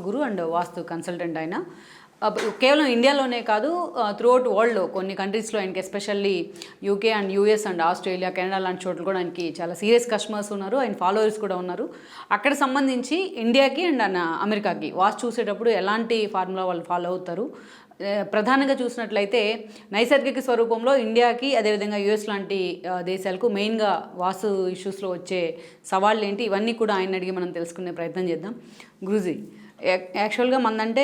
Guru and vastu consultant ఆయన. కేవలం ఇండియాలోనే కాదు, త్రూఅవుట్ వరల్డ్లో కొన్ని కంట్రీస్లో ఆయనకి, especially UK and US and Australia, Canada లాంటి చోట్ల కూడా ఆయనకి చాలా సీరియస్ కస్టమర్స్ ఉన్నారు, ఆయన ఫాలోవర్స్ కూడా ఉన్నారు. అక్కడ సంబంధించి ఇండియాకి అండ్ అమెరికాకి వాస్తు చూసేటప్పుడు ఎలాంటి ఫార్ములా వాళ్ళు ఫాలో అవుతారు, ప్రధానంగా చూసినట్లయితే నైసర్గిక స్వరూపంలో ఇండియాకి అదేవిధంగా యుఎస్ లాంటి దేశాలకు మెయిన్గా వాస్తు ఇష్యూస్లో వచ్చే సవాళ్ళు ఏంటి, ఇవన్నీ కూడా ఆయన అడిగి మనం తెలుసుకునే ప్రయత్నం చేద్దాం. గురూజీ, యాక్చువల్గా మందంటే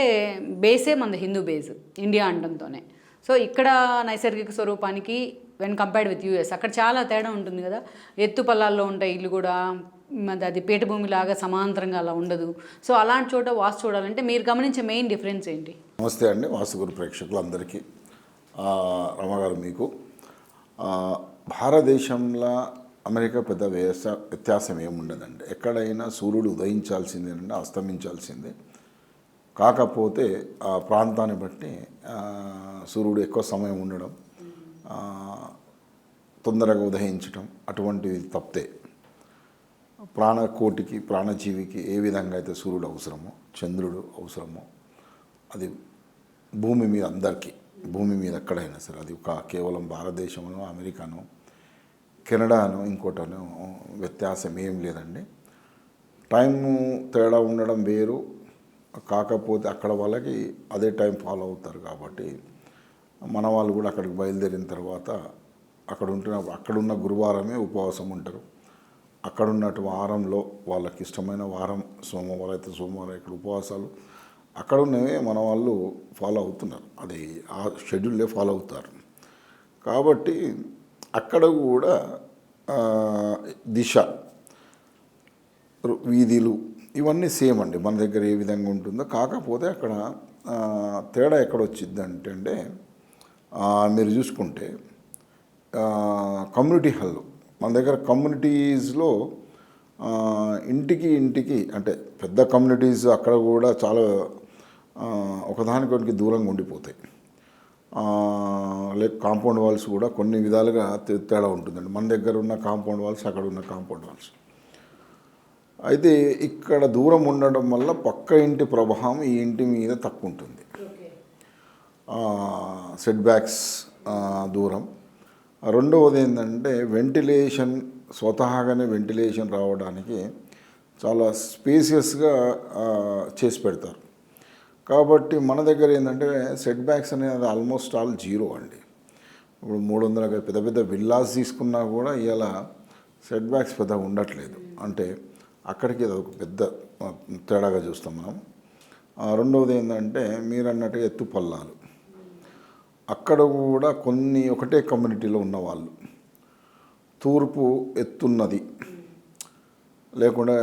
బేసే మంది హిందూ బేస్ ఇండియా అంటంతోనే. సో ఇక్కడ నైసర్గిక స్వరూపానికి వెన్ కంపేర్డ్ విత్ యూఎస్ అక్కడ చాలా తేడా ఉంటుంది కదా. ఎత్తు పల్లాల్లో ఉంటాయి ఇల్లు కూడా, అది పీఠభూమిలాగా సమాంతరంగా అలా ఉండదు. సో అలాంటి చోట వాస్తు చూడాలంటే మీరు గమనించే మెయిన్ డిఫరెన్స్ ఏంటి? నమస్తే అండి వాస్తుగురు ప్రేక్షకులందరికీ. రమగారు, మీకు భారతదేశంలో అమెరికా పెద్ద వ్యత్యాసం ఏముండదండి. ఎక్కడైనా సూర్యుడు ఉదయించాల్సిందేనండి, అస్తమించాల్సిందే. కాకపోతే ఆ ప్రాంతాన్ని బట్టి సూర్యుడు ఎక్కువ సమయం ఉండడం, తొందరగా ఉదయించడం అటువంటివి తప్పితే ప్రాణకోటికి ప్రాణజీవికి ఏ విధంగా అయితే సూర్యుడు అవసరమో, చంద్రుడు అవసరమో, అది భూమి మీద అందరికీ, భూమి మీద ఎక్కడైనా సరే, అది కేవలం భారతదేశంలో, అమెరికానో, కెనడానో, ఇంకోటనో వ్యత్యాసం ఏం లేదండి. టైము తేడా ఉండడం వేరు, కాకపోతే అక్కడ వాళ్ళకి అదే టైం ఫాలో అవుతారు. కాబట్టి మన వాళ్ళు కూడా అక్కడికి బయలుదేరిన తర్వాత అక్కడున్న గురువారమే ఉపవాసం ఉంటారు. అక్కడున్నట్టు వారంలో వాళ్ళకి ఇష్టమైన వారం సోమవారం అయితే సోమవారం ఇక్కడ ఉపవాసాలు అక్కడ ఉన్నవే మన వాళ్ళు ఫాలో అవుతున్నారు. అది ఆ షెడ్యూల్లే ఫాలో అవుతారు. కాబట్టి అక్కడ కూడా దిశ, వీధులు ఇవన్నీ సేమ్ అండి, మన దగ్గర ఏ విధంగా ఉంటుందో. కాకపోతే అక్కడ తేడా ఎక్కడ వచ్చింది అంటే మీరు చూసుకుంటే కమ్యూనిటీ హాల్, మన దగ్గర కమ్యూనిటీస్లో ఇంటికి అంటే పెద్ద కమ్యూనిటీస్ అక్కడ కూడా చాలా ఒకదానికొకటికి దూరంగా ఉండిపోతాయి. కాంపౌండ్ వాల్స్ కూడా కొన్ని విధాలుగా తేడా ఉంటుందండి. మన దగ్గర ఉన్న కాంపౌండ్ వాల్స్, అక్కడ ఉన్న కాంపౌండ్ వాల్స్. అయితే ఇక్కడ దూరం ఉండడం వల్ల పక్క ఇంటి ప్రభావం ఈ ఇంటి మీద తక్కువ ఉంటుంది. సెట్ బ్యాక్స్ దూరం. రెండవది ఏంటంటే వెంటిలేషన్, స్వతహాగానే వెంటిలేషన్ రావడానికి చాలా స్పేసియస్గా చేసి పెడతారు. కాబట్టి మన దగ్గర ఏంటంటే సెట్ బ్యాక్స్ అనేది ఆల్మోస్ట్ ఆల్ జీరో అండి. ఇప్పుడు 300 పెద్ద పెద్ద విల్లాస్ తీసుకున్నా కూడా ఇలా సెట్ బ్యాక్స్ పెద్దగా ఉండట్లేదు. అంటే అక్కడికి అదొక పెద్ద తేడాగా చూస్తాం మనం. రెండవది ఏంటంటే మీరు అన్నట్టుగా ఎత్తు పల్లాలు, అక్కడ కూడా కొన్ని ఒకటే కమ్యూనిటీలో ఉన్నవాళ్ళు తూర్పు ఎత్తున్నది లేకుండా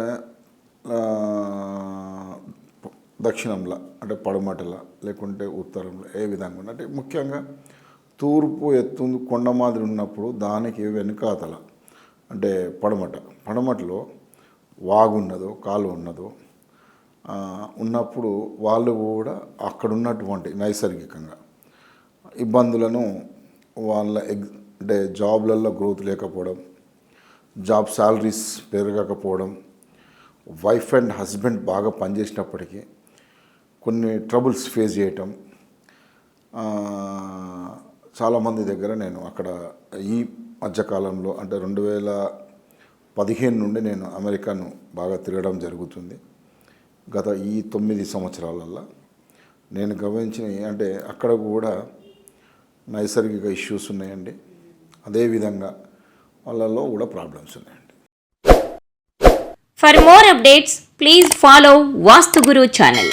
దక్షిణంలో అంటే పడమటల లేకుంటే ఉత్తరంలో ఏ విధంగా అంటే ముఖ్యంగా తూర్పు ఎత్తు కొండ మాదిరి ఉన్నప్పుడు దానికి వెనుకాతల అంటే పడమటలో వాగు ఉన్నదో కాలు ఉన్నదో ఉన్నప్పుడు వాళ్ళు కూడా అక్కడ ఉన్నటువంటి నైసర్గికంగా ఇబ్బందులను వాళ్ళ అంటే జాబ్లలో గ్రోత్ లేకపోవడం, జాబ్ శాలరీస్ పెరగకపోవడం, వైఫ్ అండ్ హస్బెండ్ బాగా పనిచేసినప్పటికీ కొన్ని ట్రబుల్స్ ఫేస్ చేయటం. చాలామంది దగ్గర నేను అక్కడ ఈ మధ్యకాలంలో అంటే 2015 నుండి నేను అమెరికాను బాగా తిరగడం జరుగుతుంది. గత ఈ 9 సంవత్సరాలల్లో నేను గమనించినవి అంటే అక్కడ కూడా నైసర్గిక ఇష్యూస్ ఉన్నాయండి. అదేవిధంగా వాళ్ళలో కూడా ప్రాబ్లమ్స్ ఉన్నాయండి. For more updates, please follow Vastu Guru channel.